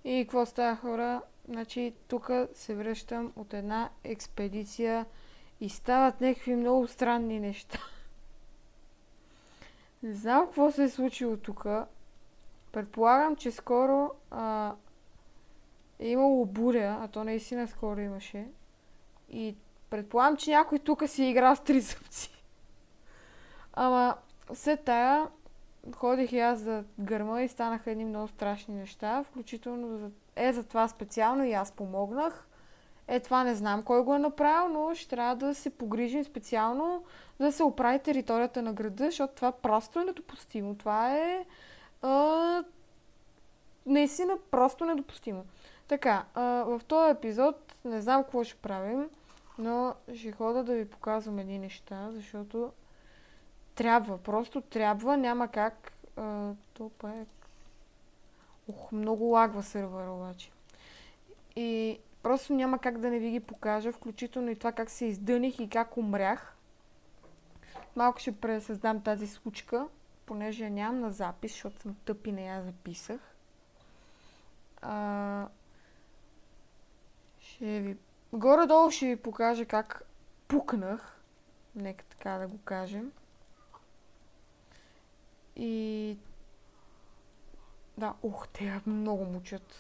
И какво става, хора? Значи, тук се връщам от една експедиция и стават някакви много странни неща. Не знам какво се е случило тук. Предполагам, че скоро е имало буря, а то наистина скоро имаше. И предполагам, че някой тук си игра с тризъбци. Ама след тая ходих и аз за гърма и станаха едни много страшни неща, включително за това специално и аз помогнах. Това не знам кой го е направил, но ще трябва да се погрижим специално да се оправи територията на града, защото това просто е недопустимо. Това е а, наистина просто недопустимо. Така, в този епизод не знам какво ще правим, но ще хода да ви показвам едни неща, защото просто трябва, няма как. То пак. Много лагва сървъра обаче. И просто няма как да не ви ги покажа, включително и това как се издъних и как умрях. Малко ще пресъздам тази случка, понеже я нямам на запис, защото съм тъп и не я записах. Горе-долу ще ви покажа как пукнах. Нека така да го кажем. И да, те много мучат.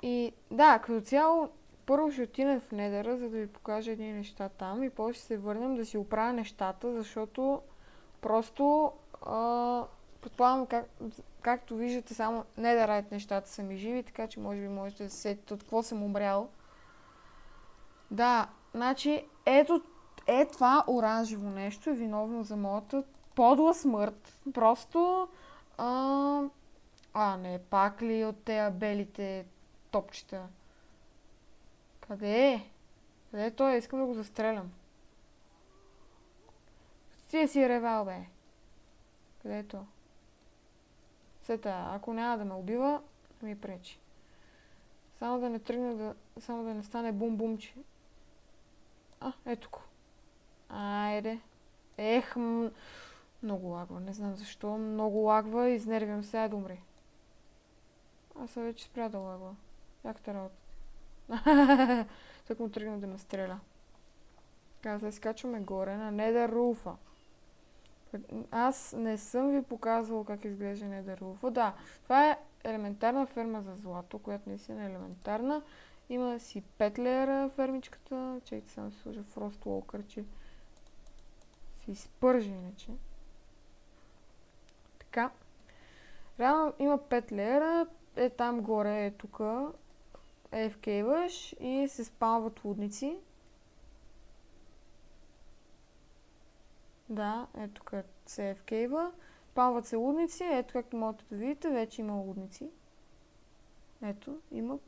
И да, като цяло, първо ще отидем в Недъра, за да ви покажа едни неща там и после ще се върнем да си оправя нещата, защото просто предполагам, както виждате, само Недърайт нещата са ми живи, така че може би можете да се сетите от какво съм умрял. Да, значи това оранжево нещо е виновно за моята подла смърт. Просто не, пак ли от тези белите топчета? Къде е? Къде е той? Искам да го застрелям. Ти си ревал, бе. Къде е то? Сета, ако няма да ме убива, ми пречи. Само да не тръгне само да не стане бум-бумче. Ето го. Айде. Много лагва, не знам защо. Много лагва, изнервям се, да умри. Аз съм вече спря да лагва. Как те работа? Так му тръгна да ме стреля. Така, сега скачваме горе на Недър Руфа. Аз не съм ви показвал как изглежда Недър Руфа. Да, това е елементарна ферма за злато, която наистина е елементарна. Има си 5 леера фермичката. Чекайте само да сложа Frost Walker, че си изпържа иначе. Така. Реално има 5 леера. Там горе, тук. AFK-ваш и се спалват лудници. Да, ето тук се AFK-ва. Спалват се лудници. Ето както можете да видите, вече има лудници. Ето,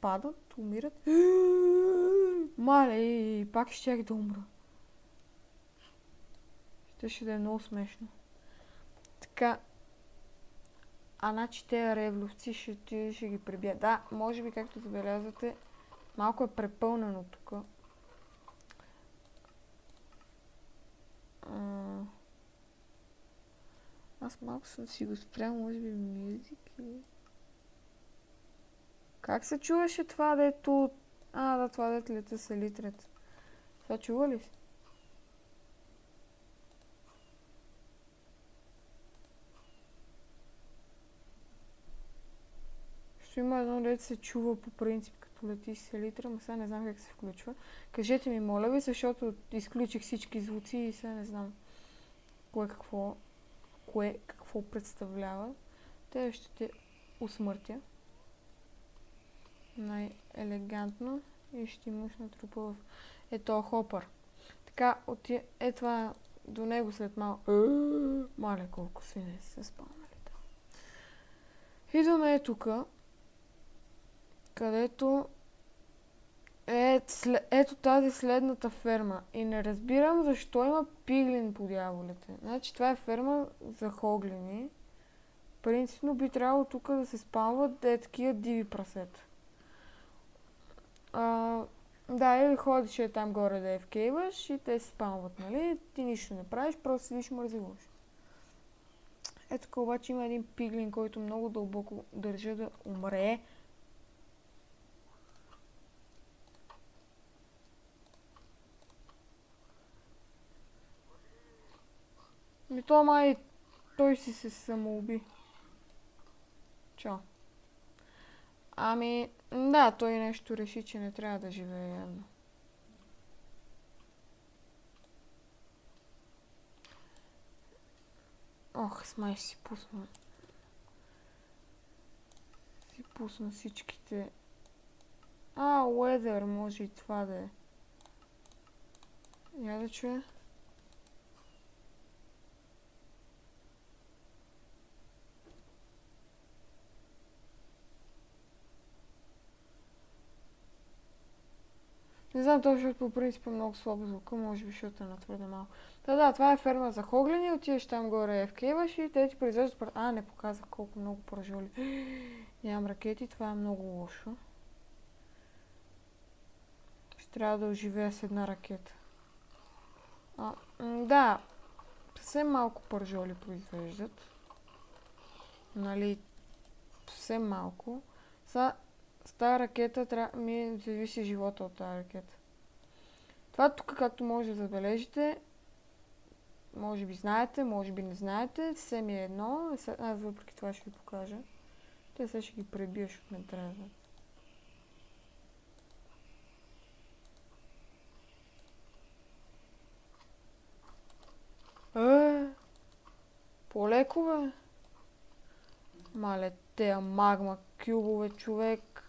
падат, умират. Мале, пак щях да умра. Ще да е много смешно. Така. Значи тези ревловци ще ги пребия. Да, може би, както забелязвате, малко е препълнено тук. Аз малко съм си го спрял, може би мюзик или... Как се чуваше това, дето... Да, това дето лета са литрет. Това чува ли си? Ще има едно дето се чува по принцип, като лети с литра, но сега не знам как се включва. Кажете ми, моля ви, защото изключих всички звуци и сега не знам кое какво представлява. Те ще те усмъртя. Най-елегантно и ще имаш натрупа в ето хопър. Така, това до него след малко. Мале, колко свине се спалнали там. Идваме тук, където ето тази следната ферма. И не разбирам защо има пиглин по дяволите. Значи това е ферма за хоглини. Принципно би трябвало тук да се спалват такива диви прасета. Да, или ходиш там горе да FK-ваш и те се спамват, нали? Ти нищо не правиш, просто седиш мързелуваш. Ето тук обаче има един пиглин, който много дълбоко държа да умре. То май той си се самоуби. Чо? Ами, да, той нещо реши, че не трябва да живее явно. Ох, смай си пусна. Си пусна всичките. Weather, може и това да е. Я да чуя. Не знам, защото по принцип е много слабо звука, може би, защото е на твърде малко. Да, това е ферма за хоглени, отиваш там горе FK-ваш и те ти произвеждат... не показах колко много пържоли. Нямам ракети, това е много лошо. Ще трябва да оживея с една ракета. Да, съвсем малко пържоли произвеждат. Нали, съвсем малко. С тази ракета ми зависи живота от тази ракета. Това тук, както може да забележите, може би знаете, може би не знаете, все ми е едно. Аз въпреки това ще ви покажа. Те сега ще ги пребия, защото не трябва. По-леко, бе. Мале, тея магма кюбове, човек.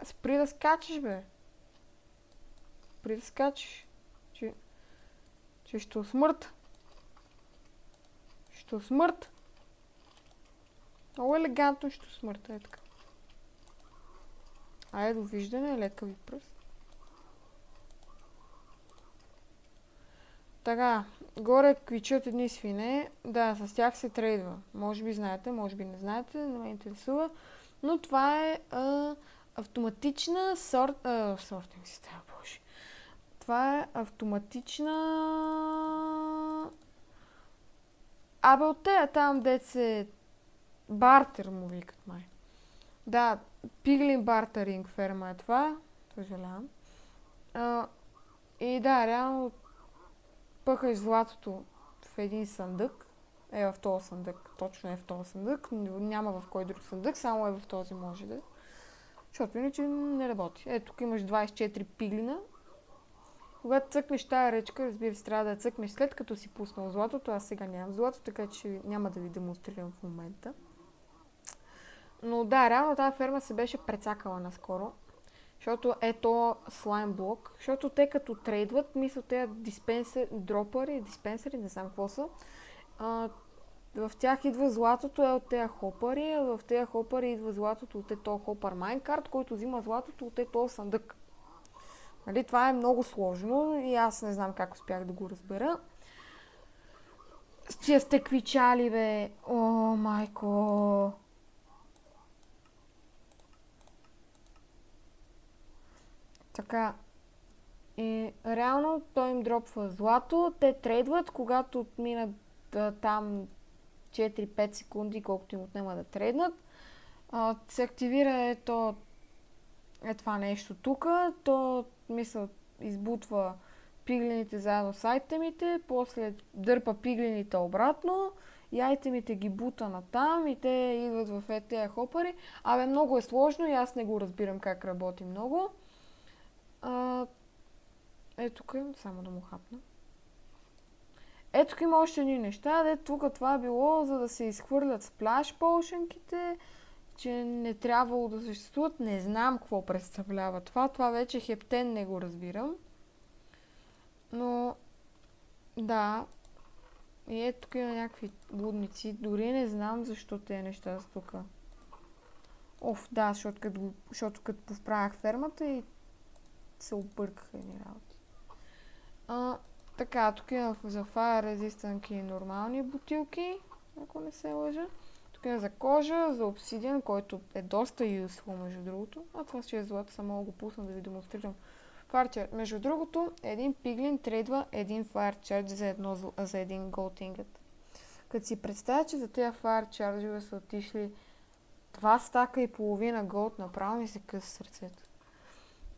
Спри да скачаш, бе. Спри да скачаш. Че ще усмърт. Ще усмърт. Много елегантно ще усмърт, е така. Айде, довиждане, лека ви пръст. Така, горе квичат едни свине. Да, с тях се трейдва. Може би знаете, може би не знаете, не ме интересува. Но това е автоматична сортинг система, боже. Това е автоматична... от тея там деца бартер му викат май. Да, пиглин бартеринг ферма е това. Съжалявам. И да, реално пъхаш златото в един съндък. В този съндък. Точно е в този съндък. Няма в кой друг съндък, само е в този може да. Защото иначе не работи. Тук имаш 24 пиглина. Когато цъкнеш тая речка, разбира се, трябва да я цъкнеш след като си пуснал златото. Аз сега нямам злато, така че няма да ви демонстрирам в момента. Но да, реално тази ферма се беше прецакала наскоро. Защото ето слайм блок. Защото те като трейдват, мисля, те диспенсери, не знам какво са. В тях идва златото от тези хопари, а в тези хопари идва златото от този хопър майнкарт, който взима златото от този съндък. Нали, това е много сложно и аз не знам как успях да го разбера. С тия сте квичали, бе. О, майко. Така. И реално той им дропва злато. Те трейдват, когато отминат там 4-5 секунди, колкото им отнема да трейднат. Се активира това нещо тук. То, мисля, избутва пиглините заедно с айтемите, после дърпа пиглините обратно и айтемите ги бута натам и те идват в тези хопари. Много е сложно и аз не го разбирам как работи много. Тук само да му хапна. Тук има още едни неща, тук това е било, за да се изхвърлят сплаш поушенките, че не трябвало да съществуват. Не знам какво представлява това. Това вече хептен не го разбирам. Но, да. И тук има някакви лудници. Дори не знам защо тези неща са тук. Да, защото като повправях фермата и се объркаха едни работи. Така, тук има за Fire Resistant и нормални бутилки, ако не се лъжа. Тук има за кожа, за обсидиан, който е доста useful, между другото. Това ще е злато, само го пусна да ви демонстрирам. Фарчер. Между другото, един пиглин трейдва един Fire Charge за един Gold Ingot. Като си представя, че за тези Fire Charge са отишли 2 стака и половина голд, направо ми се къса сърцето.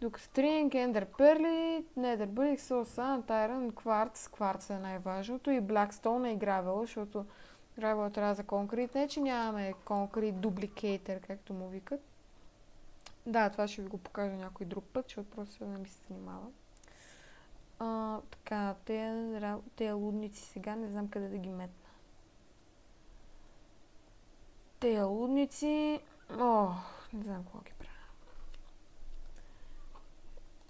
Дук Стринг, Ендер Перли, Недър Бъдик, Сосан, Тайран, Кварц. Кварц е най-важното. И Blackstone и Gravel, защото Gravel трябва за конкрет. Не, че нямаме конкрет дупликейтър, както му викат. Да, това ще ви го покажа някой друг път, защото просто не ми се занимава. Така, те лудници сега не знам къде да ги метна. Те лудници... не знам какво ги правя.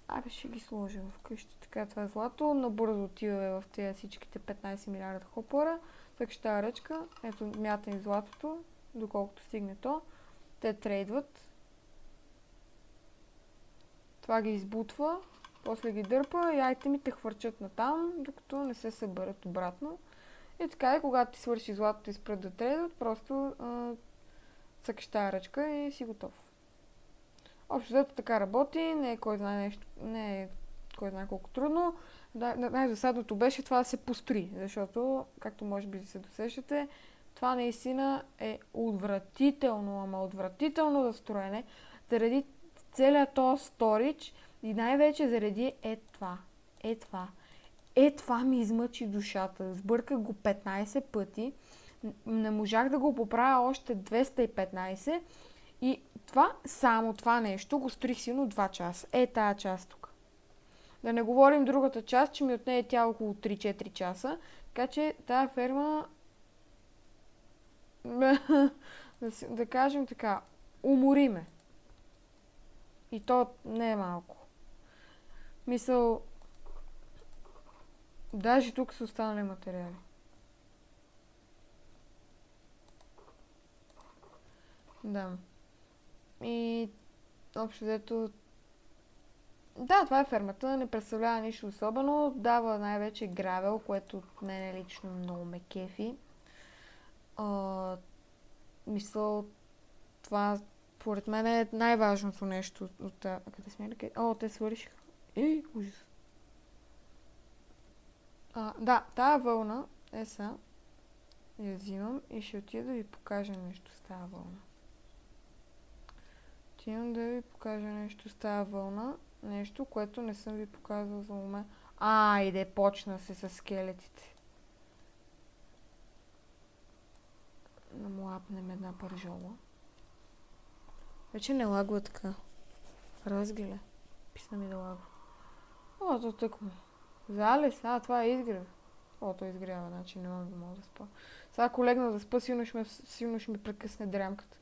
Абе, ще ги сложа вкъщи. Така, това е злато. Набързо отива в тези всичките 15 милиарда хопора. Так ще тази ръчка. Ето, мятам и златото, доколкото стигне то. Те трейдват. Това ги избутва. После ги дърпа и айтемите хвърчат натам, докато не се съберат обратно. И така и когато ти свърши златото и спрат да трейдват, просто цъкаш тази ръчка и си готов. Общо взето така работи, не е кой знае нещо, не е кой знае колко трудно. Най-досадното беше това да се построи, защото, както може би се досещате, това наистина е отвратително, ама отвратително за строене, заради целият този сторич и най-вече заради това ми измъчи душата. Сбърках го 15 пъти, не можах да го поправя още 215 и само това нещо го строих силно 2 часа. Тая част тук. Да не говорим другата част, че ми отне тя около 3-4 часа. Така че тая ферма да кажем така, умори ме. И то не е малко. Мисъл, даже тук са останали материали. Да. И общо взето... Да, това е фермата, не представлява нищо особено. Дава най-вече гравел, което мене лично много ме кефи. Мисля, това според мен е най-важното нещо от... Къде сме ли? Те свършиха. Ужас. Да, тая вълна е са. Я взимам и ще отида да ви покажа нещо с тая вълна. Отивам да ви покажа нещо с тая вълна. Нещо, което не съм ви показвал за момент. Айде, почна се с скелетите. Да му лапнем една пържола. Вече не лагва така. Разгледа. Писна ми да лагва. То тъкмо. Залез? Това е изгрев. То изгрява, значи не мога да спа. Сега ако легна да спа, силно ще ми прекъсне дрямката.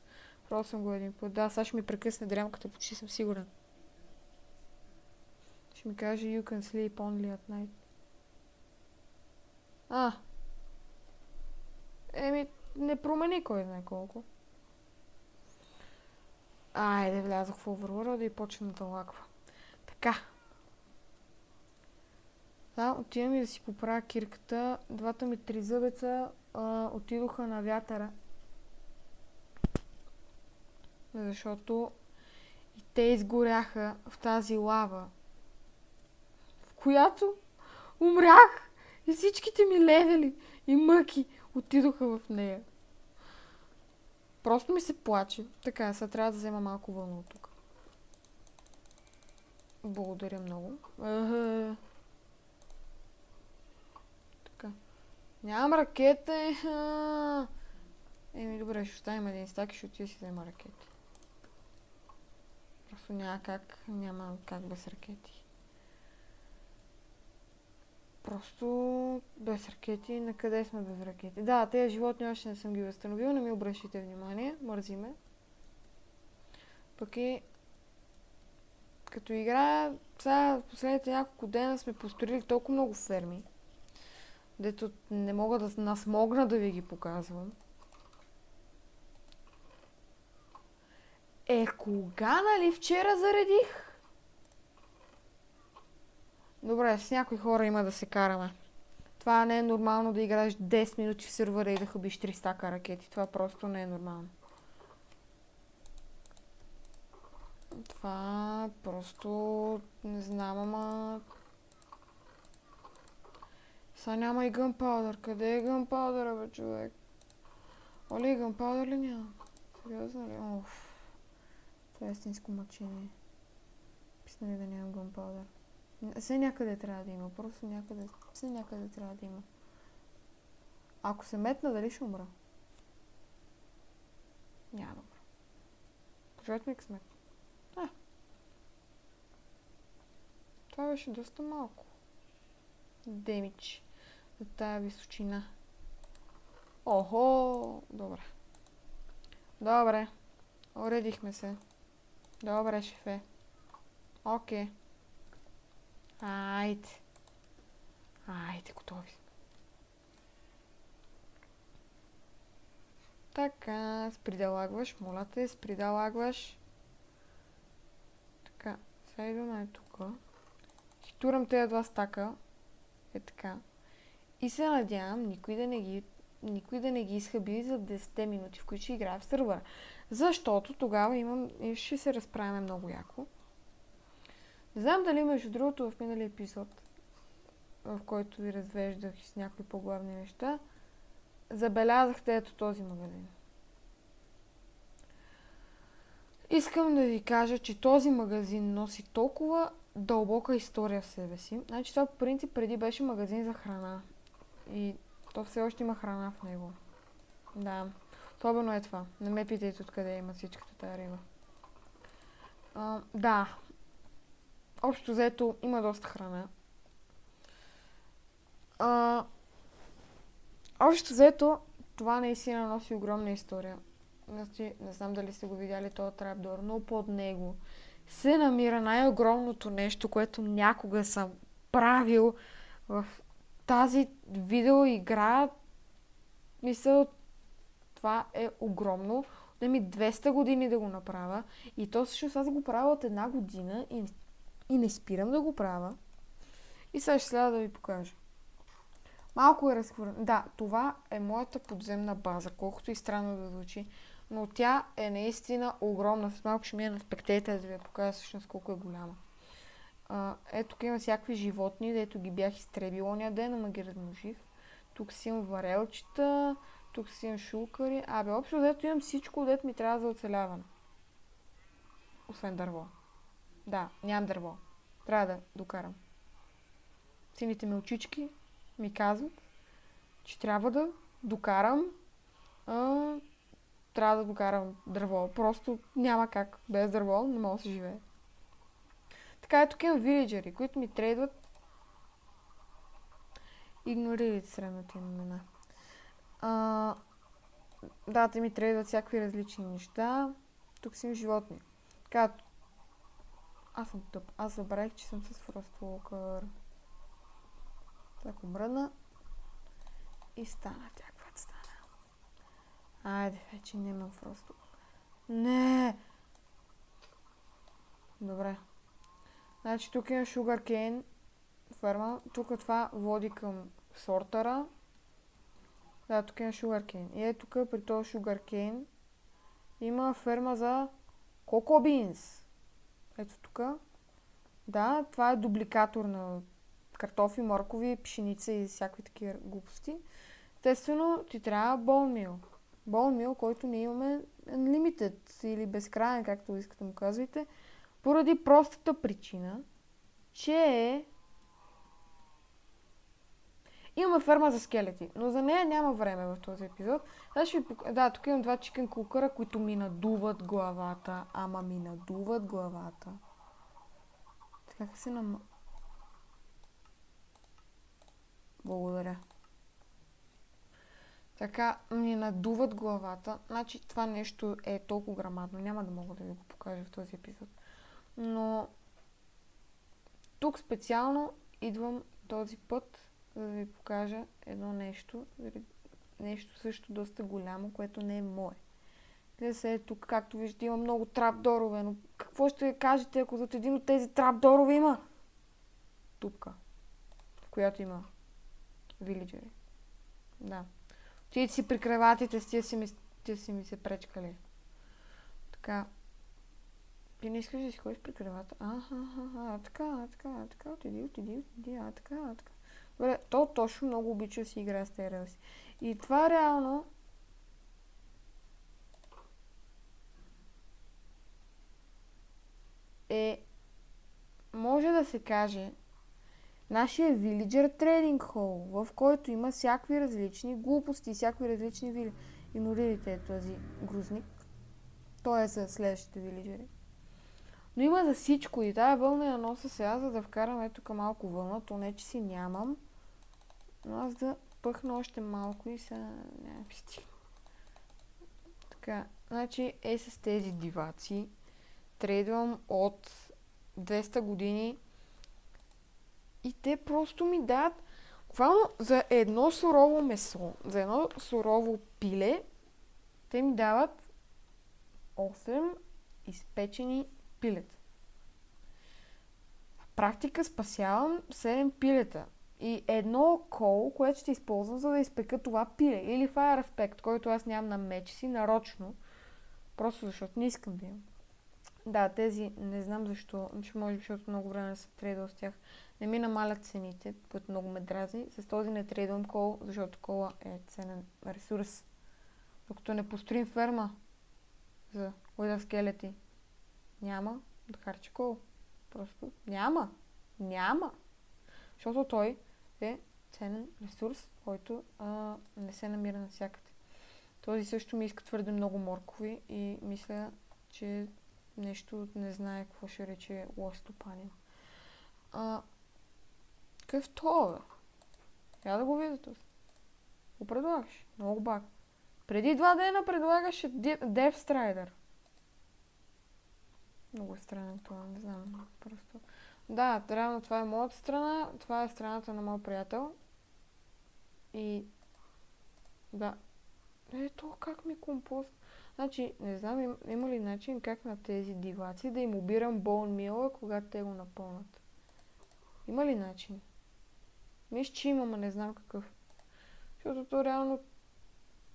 Просто съм го един път. Да, сега ще ми прекъсне дрямката, почти съм сигурен. Ще ми каже you can sleep only at night. Не промени кой знае колко. Айде, влязох в Overworld и почна да лагва. Така. Да, отивам и да си поправя кирката. Двата ми тризъбеца отидоха на вятъра. Защото и те изгоряха в тази лава, в която умрях и всичките ми левели и мъки отидоха в нея. Просто ми се плаче. Така, сега трябва да взема малко вълна от тук. Благодаря много. Така. Нямам ракета. Добре, ще оставим един стак и ще отида си взема ракети. Просто няма как без ракети. Просто без ракети. На къде сме без ракети? Да, тези животни още не съм ги възстановил, не ми обръщайте внимание, мързи ме. Пък и като игра, сега в последните няколко дена сме построили толкова много ферми, дето не мога да насмогна да ви ги показвам. Кога, нали, вчера заредих? Добре, с някои хора има да се караме. Това не е нормално да играеш 10 минути в сервера и да хъбиш 3 стака ракети. Това просто не е нормално. Това просто не знам, ама... Сега няма и гънпаудър. Къде е гънпаудъра, бе, човек? Оли, гънпаудър ли няма? Сериозно ли? Това е истинско мъчение. Писна да нямам gunpowder. Все някъде трябва да има. Просто някъде. Все някъде трябва да има. Ако се метна, дали ще умра? Няма да умра. Пожелайте ми късмет. Това беше доста малко. Демидж. За тая височина. Охо! Добре. Добре. Уредихме се. Добре, шефе. Окей. Айде. Айде, готови сме. Така, спри да лагваш. Моля те, спри да лагваш. Така, сега идваме тук. Си турам тези два стака. Е така. И се надявам никой да не ги изхъби за 10 минути, в които ще играя в сървъра. Защото тогава ще се разправяме много яко. Не знам дали между другото в миналия епизод, в който ви развеждах с някои по-главни неща, забелязахте ето този магазин. Искам да ви кажа, че този магазин носи толкова дълбока история в себе си. Значи това по принцип преди беше магазин за храна. И то все още има храна в него. Да. Особено е това. Не ме питайте откъде има всичката тая риба. Да. Общо взето има доста храна. Общо взето това наистина носи огромна история. Значи, не знам дали сте го видяли този трапдор, но под него се намира най-огромното нещо, което някога съм правил в тази видеоигра. Мисля, това е огромно. Да ми 200 години да го направя. И то всъщност аз го правя от 1 година и не спирам да го правя. И сега ще следва да ви покажа. Малко е разхвърлено. Да, това е моята подземна база, колкото и странно да звучи. Но тя е наистина огромна. С малко ще мия на спектейта да ви покажа всъщност колко е голяма. Ето тук има всякакви животни, дето ги бях изтребила оня ден, ама ги размножих. Тук си имам варелчета, тук си имам шулкари. Общо дето имам всичко, дето ми трябва за оцеляване. Освен дърво. Да, нямам дърво. Трябва да докарам. Сините ми очички ми казват, че трябва да докарам трябва да докарам дърво. Просто няма как. Без дърво не мога да се живее. Така тук имам вилиджери, които ми трейдват. Игнорирайте средната имена. Да, те ми трейдват всякакви различни неща. Тук си имам животни. Така, аз съм тъп. Аз забравих, че съм с Frostwalker. Така мръдна. И стана тя, каквато стана. Айде, вече нямам Frostwalker. Не! Добре. Значи тук има Sugarcane ферма. Тук това води към сортъра. Да, тук има Sugarcane. И тук при този Sugarcane има ферма за Cocoa Beans. Ето тук. Да, това е дубликатор на картофи, моркови, пшеница и всякакви такива глупости. Естествено, ти трябва bone meal. Bone meal, който не имаме unlimited или безкрайен, както искате му казвайте, поради простата причина, че имаме ферма за скелети, но за нея няма време в този епизод. Да, тук имам 2 чикен кукъра, които ми надуват главата. Ама ми надуват главата. Така се Благодаря. Така ми надуват главата. Значи това нещо е толкова грамадно. Няма да мога да ви го покажа в този епизод. Но тук специално идвам този път, за да ви покажа едно нещо. Нещо също доста голямо, което не е мое. Гледа се тук, както виждате, има много трапдорове, но какво ще кажете, ако зад един от тези трапдорове има тупка, в която има вилиджери. Да. Тие си при креватите, тия си ми се пречкали. Така. Ти не искаш да си ходиш при кревата? Така, отиди, така. Добре, то точно много обича да си играе с тези релси. И това реално е да се каже нашия Villager Trading Hall, в който има всякакви различни глупости, всякакви различни вили. Игнорирайте е този грузник. Той е за следващите вилиджери. Но има за всичко и тая вълна я нося сега, за да вкарам ето тук малко вълна. То не, че си нямам. Но аз да пъхна още малко и сега няма стигна. Така, значи е с тези диваци. Трейдвам от 200 години и те просто ми дават буквално за едно сурово месо, за едно сурово пиле, те ми дават 8 изпечени пилета. В практика спасявам 7 пилета и едно кол, което ще използвам, за да изпека това пиле. Или Fire Effect, който аз нямам на меч си, нарочно. Просто защото не искам да имам. Да, тези не знам защо, може би защото много време съм трейдвал с тях. Не ми намалят цените, което много ме дразни. С този не трейдвам кол, защото кола е ценен ресурс. Докато не построим ферма за Wither скелети, няма да харчи кол. Просто няма. Няма. Защото той е ценен ресурс, който не се намира навсякъде. Този също ми иска твърде много моркови и мисля, че нещо не знае какво ще рече лош стопанин. Какъв това, бе? Я да го видя този. Го предлагаш. Много баг. Преди 2 дена предлагаше Death Strider. Много е странен това, не знам. Просто. Да, реално това е моята страна, това е страната на моят приятел. И да. Ето как ми компост. Значи, не знам, има ли начин как на тези диваци да им обирам bone meal, когато те го напълнат. Има ли начин? Мисля, че има, но не знам какъв. Защото то реално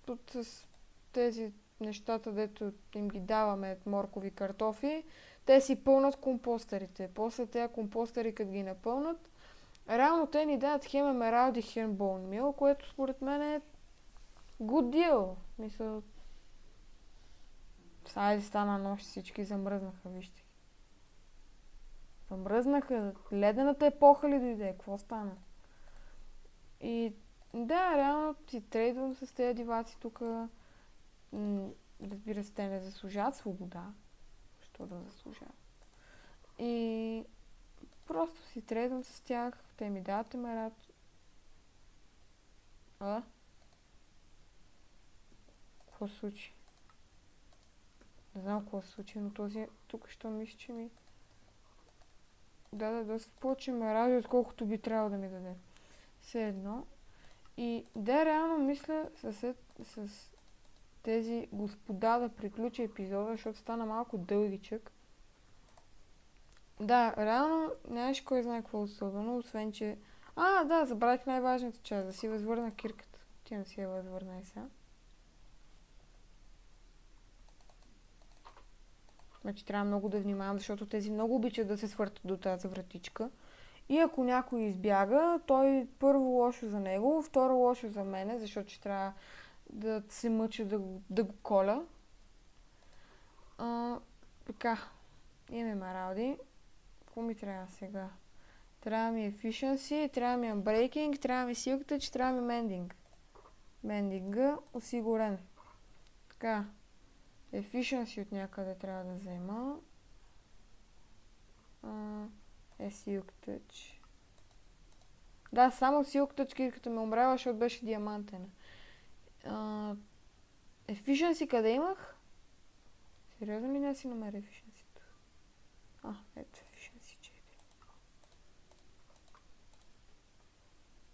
тут с тези нещата, дето им ги даваме, моркови картофи, те си пълнат компостърите. После тези компостъри, като ги напълнат, реално те ни дават хем емералди, хем bone meal, което според мен е good deal. Мисля, сайде стана нощ, всички замръзнаха, вижте. Замръзнаха, ледената епоха ли дойде, какво стана? И да, реално си трейдвам с тези диваци тук. Разбира се, те не заслужават свобода. Що да заслужават? И просто си трейдвам с тях, те ми дават емерат. Какво се случи? Не знам какво се случи, но този тук що мисля, че ми даде доста повече емеради, отколкото би трябвало да ми даде. Все едно. И да, реално мисля с тези господа да приключи епизода, защото стана малко дългичък. Да, реално нямаш кой знае какво особено, освен че... да, забравих най-важната част, да си възвърна кирката. Ти не си я възвърна и сега. Значи трябва много да внимавам, защото тези много обичат да се свъртат до тази вратичка. И ако някой избяга, той първо лошо за него, второ лошо за мене, защото ще трябва да се мъча да го коля. Така, имаме емералди. Какво ми трябва сега? Трябва ми efficiency, трябва ми unbreaking, трябва ми silk touch, трябва ми mending. Мендинга осигурен. Така, efficiency от някъде трябва да взема. Silk touch. Да, само Silk touch кирката ме умрява, защото беше диамантена. Efficiency къде имах? Сериозно ли не си намеря efficiency? Ето efficiency 4.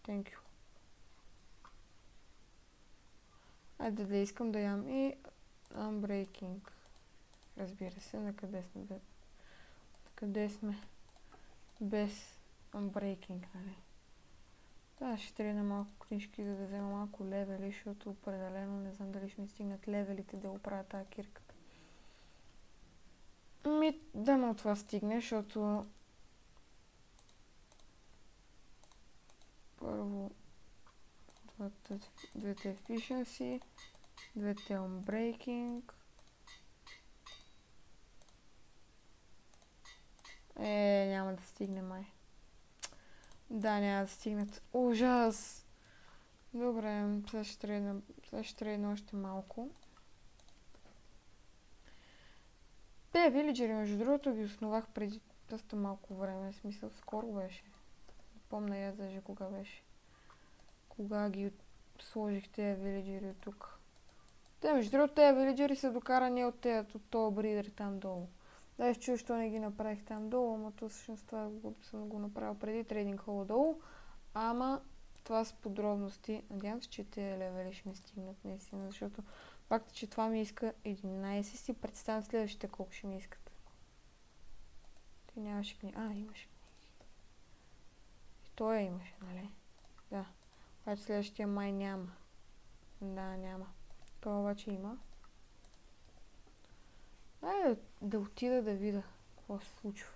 Thank you. Айде да искам да ям и unbreaking. Разбира се, на къде сме? Къде сме? Без unbreaking, нали? Да, ще трябва на малко книжки, за да взема малко левели, защото определено не знам дали ще ми стигнат левелите да оправя тази кирката. Да, това стигне, защото първо двете efficiency, двете unbreaking. Няма да стигне май. Да, няма да стигнат. Ужас! Добре, сега ще трейна още малко. Те вилиджери, между другото, ги основах преди доста малко време. В смисъл, скоро беше. Не помня я даже кога беше. Кога ги сложих тези вилиджери от тук. Те, между другото, тези вилиджери са докарани от този бридер там долу. Да, ще чуя, що не ги направих там долу, ама то всъщност това съм го направил преди трейдинг хола долу. Ама това с подробности. Надявам се, че тези левели ще ми стигнат наистина, защото факта, че това ми иска 11, си представям следващите колко ще ми искат. Ти нямаше книги. Имаше книги. И той имаше, нали? Да. Обаче следващия май няма. Да, няма. Той обаче има. Да отида да видя какво се случва.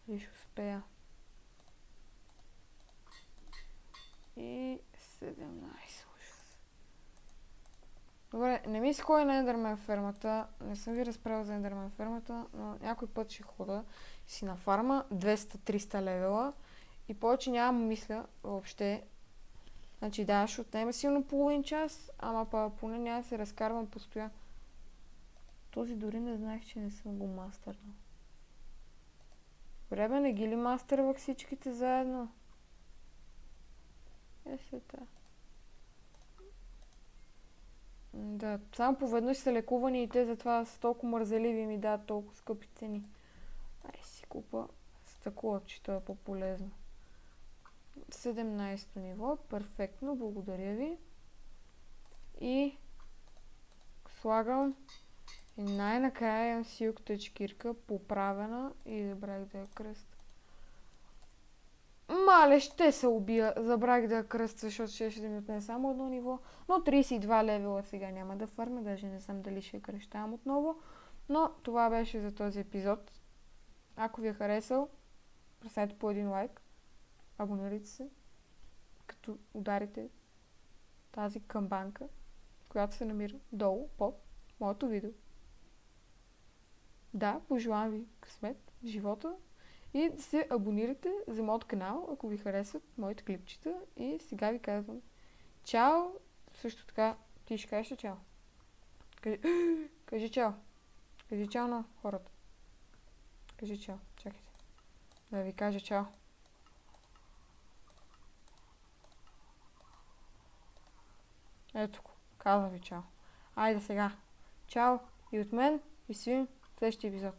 Дали ще успея. И 17. Добре, не ми се ходи на Ендермен фермата. Не съм ви разправил за Ендермен фермата, но някой път ще хода си на фарма 200-300 левела и повече нямам мисля въобще. Значи да, ще отнеме силно половин час, ама поне няма да се разкарвам постоянно. Този дори не знаех, че не съм го мастърнал. Добре, не ги ли мастървах всичките заедно? Да, само поведнъж са лекувани и те затова са толкова мързеливи и ми дават толкова скъпи цени. Си купа стъкло, че то е по-полезно. 17 ниво, перфектно, благодаря ви. И слагам и най-накрая имам силката чекирка поправена и забравих да я кръста. Мале, ще се убия. Забравих да я кръста, защото ще да ми отне само едно ниво. Но 32 левела сега няма да фърме, даже не знам дали ще я кръщавам отново. Но това беше за този епизод. Ако ви е харесал, пръснете по един лайк. Абонирайте се, като ударите тази камбанка, която се намира долу под моето видео. Да, пожелавам ви късмет в живота и да се абонирате за моят канал, ако ви харесват моите клипчета. И сега ви казвам чао. Също така, ти ще кажеш чао. Кажи чао. Кажи чао на хората. Кажи чао. Чакайте. Да ви кажа чао. Ето, казва ви чао. Айде сега. Чао и от мен и си в следващия епизод.